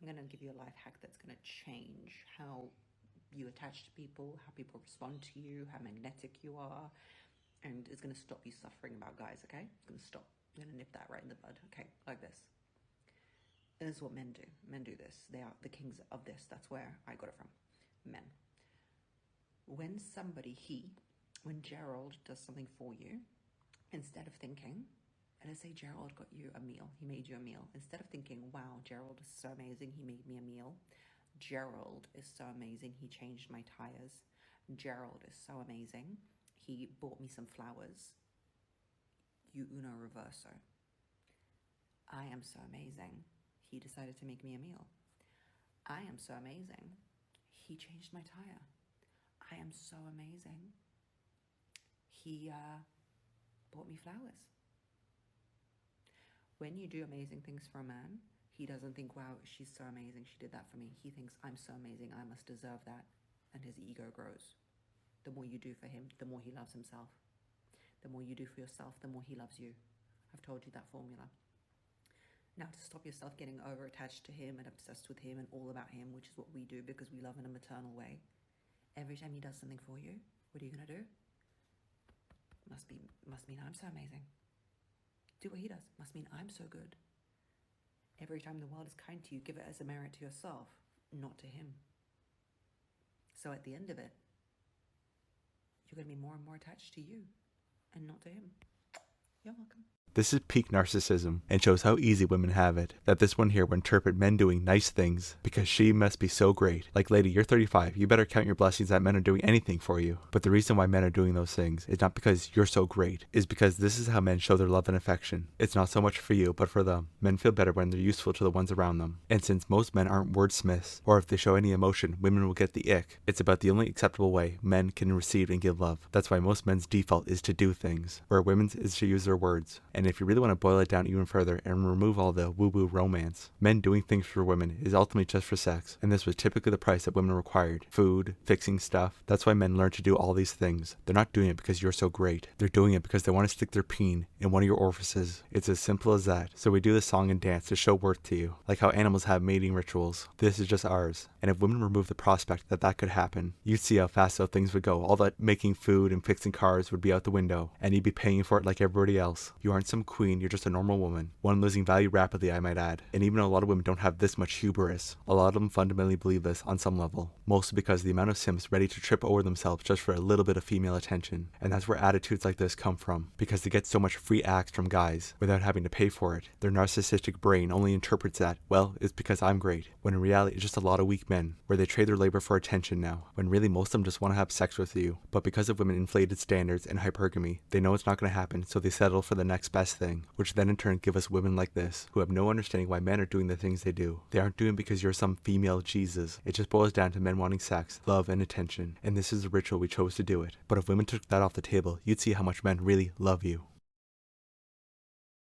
I'm going to give you a life hack that's going to change how you attach to people, how people respond to you, how magnetic you are, and it's going to stop you suffering about guys, okay? It's going to stop. I'm going to nip that right in the bud, okay? Like this. This is what men do. Men do this. They are the kings of this. That's where I got it from. Men. When Gerald does something for you, instead of thinking, and let's say Gerald got you a meal, he made you a meal. Instead of thinking, wow, Gerald is so amazing, he made me a meal. Gerald is so amazing, he changed my tires. Gerald is so amazing, he bought me some flowers. You uno reverso. I am so amazing, he decided to make me a meal. I am so amazing, he changed my tire. I am so amazing, he bought me flowers. When you do amazing things for a man, he doesn't think, wow, she's so amazing, she did that for me. He thinks, I'm so amazing, I must deserve that. And his ego grows. The more you do for him, the more he loves himself. The more you do for yourself, the more he loves you. I've told you that formula. Now, to stop yourself getting over-attached to him and obsessed with him and all about him, which is what we do because we love in a maternal way, every time he does something for you, what are you going to do? Must mean I'm so amazing. Do what he does. Must mean I'm so good. Every time the world is kind to you, give it as a merit to yourself, not to him. So at the end of it, you're going to be more and more attached to you and not to him. You're welcome. This is peak narcissism and shows how easy women have it, that this one here will interpret men doing nice things because she must be so great. Like, lady, you're 35, you better count your blessings that men are doing anything for you. But the reason why men are doing those things is not because you're so great, is because this is how men show their love and affection. It's not so much for you, but for them. Men feel better when they're useful to the ones around them. And since most men aren't wordsmiths, or if they show any emotion, women will get the ick. It's about the only acceptable way men can receive and give love. That's why most men's default is to do things, where women's is to use their words. And if you really want to boil it down even further and remove all the woo-woo romance, men doing things for women is ultimately just for sex, and this was typically the price that women required. Food, fixing stuff. That's why men learn to do all these things. They're not doing it because you're so great. They're doing it because they want to stick their peen in one of your orifices. It's as simple as that. So we do this song and dance to show worth to you, like how animals have mating rituals. This is just ours. And if women remove the prospect that that could happen, you'd see how fast those things would go. All that making food and fixing cars would be out the window, and you'd be paying for it like everybody else. You aren't some queen, you're just a normal woman. One losing value rapidly, I might add. And even though a lot of women don't have this much hubris, a lot of them fundamentally believe this on some level. Mostly because of the amount of simps ready to trip over themselves just for a little bit of female attention. And that's where attitudes like this come from. Because they get so much free acts from guys without having to pay for it. Their narcissistic brain only interprets that, well, it's because I'm great. When in reality, it's just a lot of weak men, where they trade their labor for attention now. When really most of them just want to have sex with you. But because of women inflated standards and hypergamy, they know it's not going to happen, so they settle for the next best thing. Which then in turn give us women like this, who have no understanding why men are doing the things they do. They aren't doing it because you're some female Jesus. It just boils down to men wanting sex, love, and attention. And this is the ritual we chose to do it. But if women took that off the table, you'd see how much men really love you.